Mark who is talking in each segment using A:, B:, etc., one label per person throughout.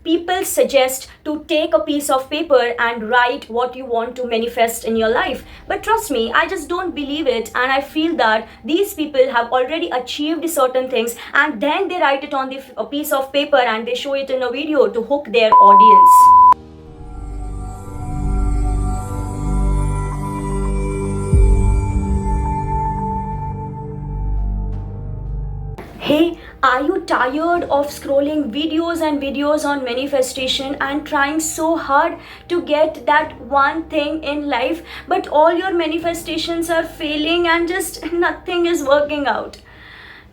A: people suggest to take a piece of paper and write what you want to manifest in your life. But trust me, I just don't believe it, and I feel that these people have already achieved certain things and then they write it on a piece of paper and they show it in a video to hook their audience. Hey, are you tired of scrolling videos and videos on manifestation and trying so hard to get that one thing in life, but all your manifestations are failing and just nothing is working out?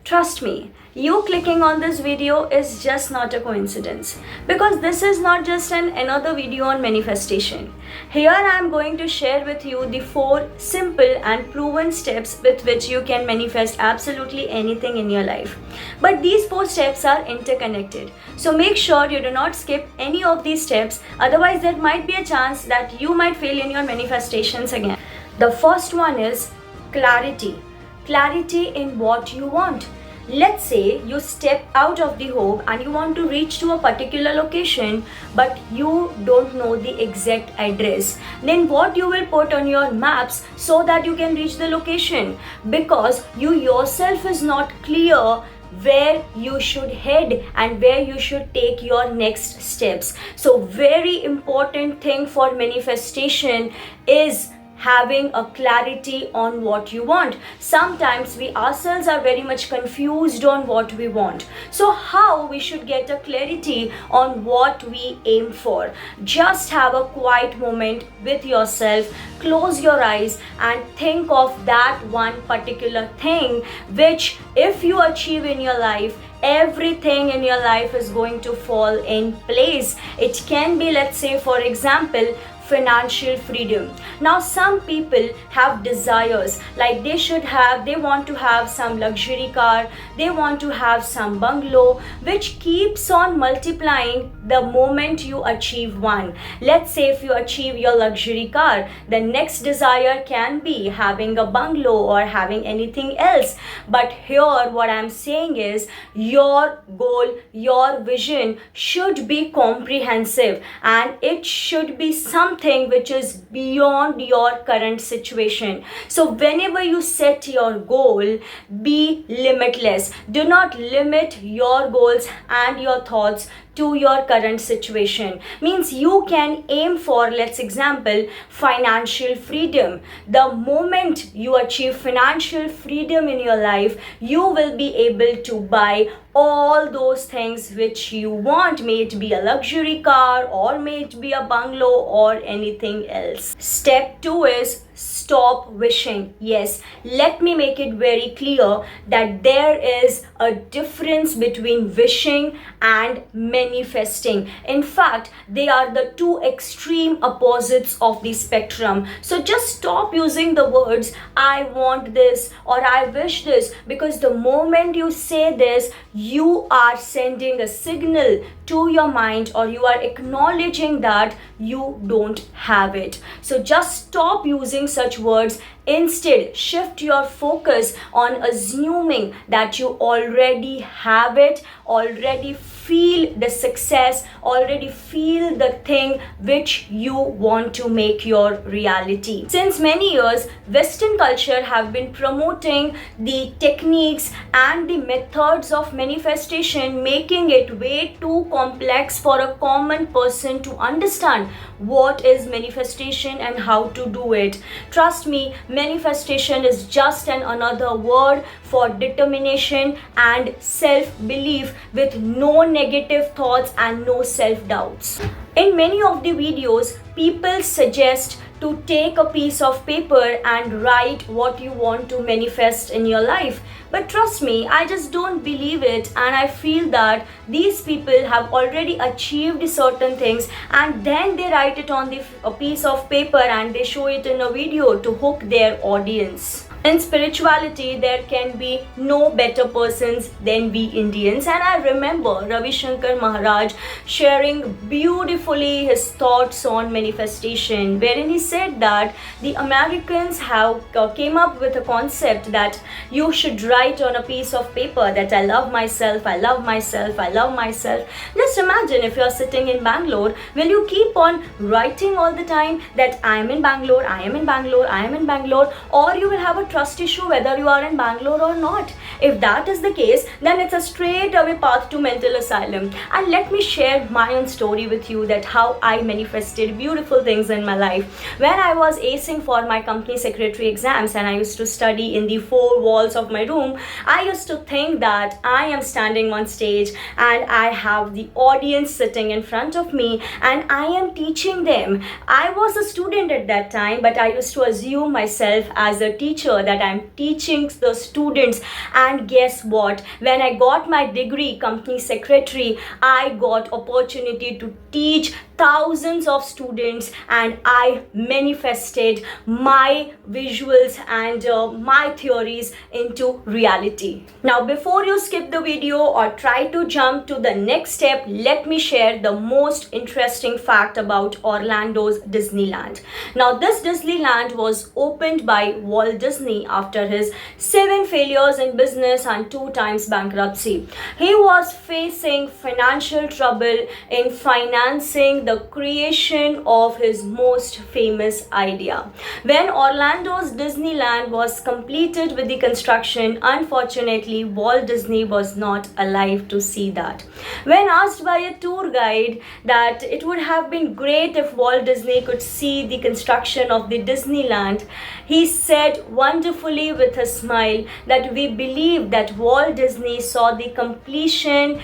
A: Trust me, you clicking on this video is just not a coincidence, because this is not just another video on manifestation. Here I am going to share with you the 4 simple and proven steps with which you can manifest absolutely anything in your life. But these 4 steps are interconnected. So make sure you do not skip any of these steps, otherwise there might be a chance that you might fail in your manifestations again. The first one is clarity. Clarity in what you want. Let's say you step out of the home and you want to reach to a particular location, but you don't know the exact address. Then what you will put on your maps so that you can reach the location, because you yourself is not clear where you should head and where you should take your next steps. So very important thing for manifestation is having a clarity on what you want. Sometimes we ourselves are very much confused on what we want. So how we should get a clarity on what we aim for? Just have a quiet moment with yourself, close your eyes and think of that one particular thing which if you achieve in your life, everything in your life is going to fall in place. It can be, let's say for example, financial freedom. Now some people have desires like they want to have some luxury car, they want to have some bungalow, which keeps on multiplying the moment you achieve one. Let's say if you achieve your luxury car, the next desire can be having a bungalow or having anything else. But here what I'm saying is your goal, your vision should be comprehensive and it should be something which is beyond your current situation. So whenever you set your goal, be limitless. Do not limit your goals and your thoughts to your current situation. Means you can aim for, let's example, financial freedom. The moment you achieve financial freedom in your life, you will be able to buy all those things which you want, may it be a luxury car or may it be a bungalow or anything else. Step 2 is stop wishing. Yes, let me make it very clear that there is a difference between wishing and manifesting. In fact, they are the 2 extreme opposites of the spectrum. So just stop using the words I want this or I wish this, because the moment you say this, you are sending a signal to your mind or you are acknowledging that you don't have it. So just stop using such words. Instead, shift your focus on assuming that you already have it, already feel the success, already feel the thing which you want to make your reality. Since many years, Western culture have been promoting the techniques and the methods of manifestation, making it way too complex for a common person to understand what is manifestation and how to do it. Trust me, manifestation is just another word for determination and self-belief with no negative thoughts and no self-doubts. In many of the videos, people suggest to take a piece of paper and write what you want to manifest in your life. But trust me, I just don't believe it, and I feel that these people have already achieved certain things and then they write it on a piece of paper and they show it in a video to hook their audience. In spirituality, there can be no better persons than we Indians. And I remember Ravi Shankar Maharaj sharing beautifully his thoughts on manifestation, wherein he said that the Americans have came up with a concept that you should write on a piece of paper that I love myself, I love myself, I love myself. Just imagine if you're sitting in Bangalore, will you keep on writing all the time that I am in Bangalore, I am in Bangalore, I am in Bangalore, or you will have a trust issue whether you are in Bangalore or not? If that is the case, then it's a straight away path to mental asylum. And let me share my own story with you, that how I manifested beautiful things in my life. When I was acing for my company secretary exams and I used to study in the four walls of my room, I used to think that I am standing on stage and I have the audience sitting in front of me and I am teaching them. I was a student at that time, but I used to assume myself as a teacher, that I'm teaching the students. And guess what? When I got my degree, company secretary, I got opportunity to teach thousands of students and I manifested my visuals and my theories into reality. Now, before you skip the video or try to jump to the next step, let me share the most interesting fact about Orlando's Disneyland. Now, this Disneyland was opened by Walt Disney after his 7 failures in business and 2 times bankruptcy. He was facing financial trouble in financing the creation of his most famous idea. When Orlando's Disneyland was completed with the construction, unfortunately, Walt Disney was not alive to see that. When asked by a tour guide that it would have been great if Walt Disney could see the construction of the Disneyland, he said wonderfully with a smile that we believe that Walt Disney saw the completion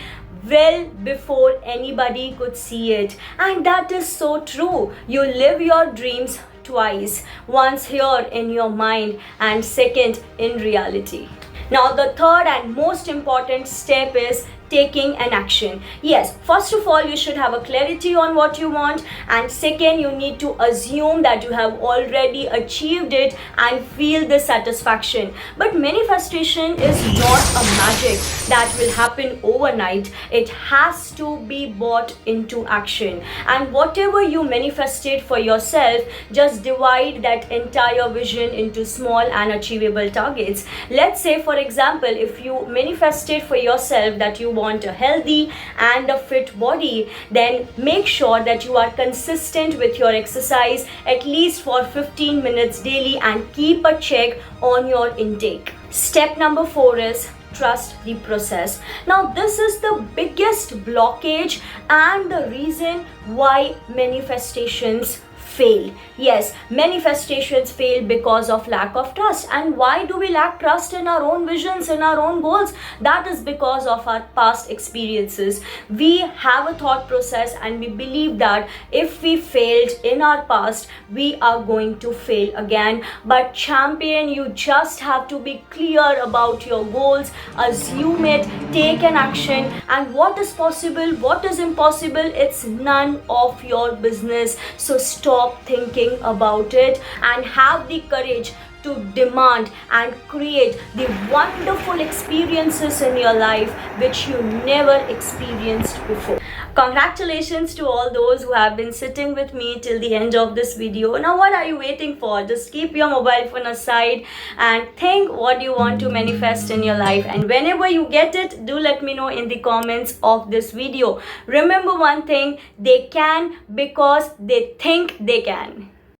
A: well before anybody could see it. And that is so true. You live your dreams twice, once here in your mind and second in reality. Now, the third and most important step is taking an action. Yes, first of all, you should have a clarity on what you want, and second, you need to assume that you have already achieved it and feel the satisfaction. But manifestation is not a magic that will happen overnight. It has to be brought into action. And whatever you manifested for yourself, just divide that entire vision into small and achievable targets. Let's say, for example, if you manifested for yourself that you want a healthy and a fit body, then make sure that you are consistent with your exercise at least for 15 minutes daily and keep a check on your intake. Step number 4 is trust the process. Now, this is the biggest blockage and the reason why manifestations fail. Yes, manifestations fail because of lack of trust. And why do we lack trust in our own visions, in our own goals? That is because of our past experiences. We have a thought process and we believe that if we failed in our past, we are going to fail again. But champion, you just have to be clear about your goals, assume it, take an action, and what is possible, what is impossible, it's none of your business. So stop thinking about it and have the courage to demand and create the wonderful experiences in your life which you never experienced before. Congratulations to all those who have been sitting with me till the end of this video. Now, what are you waiting for? Just keep your mobile phone aside and think what you want to manifest in your life. And whenever you get it, do let me know in the comments of this video. Remember one thing, they can because they think they can.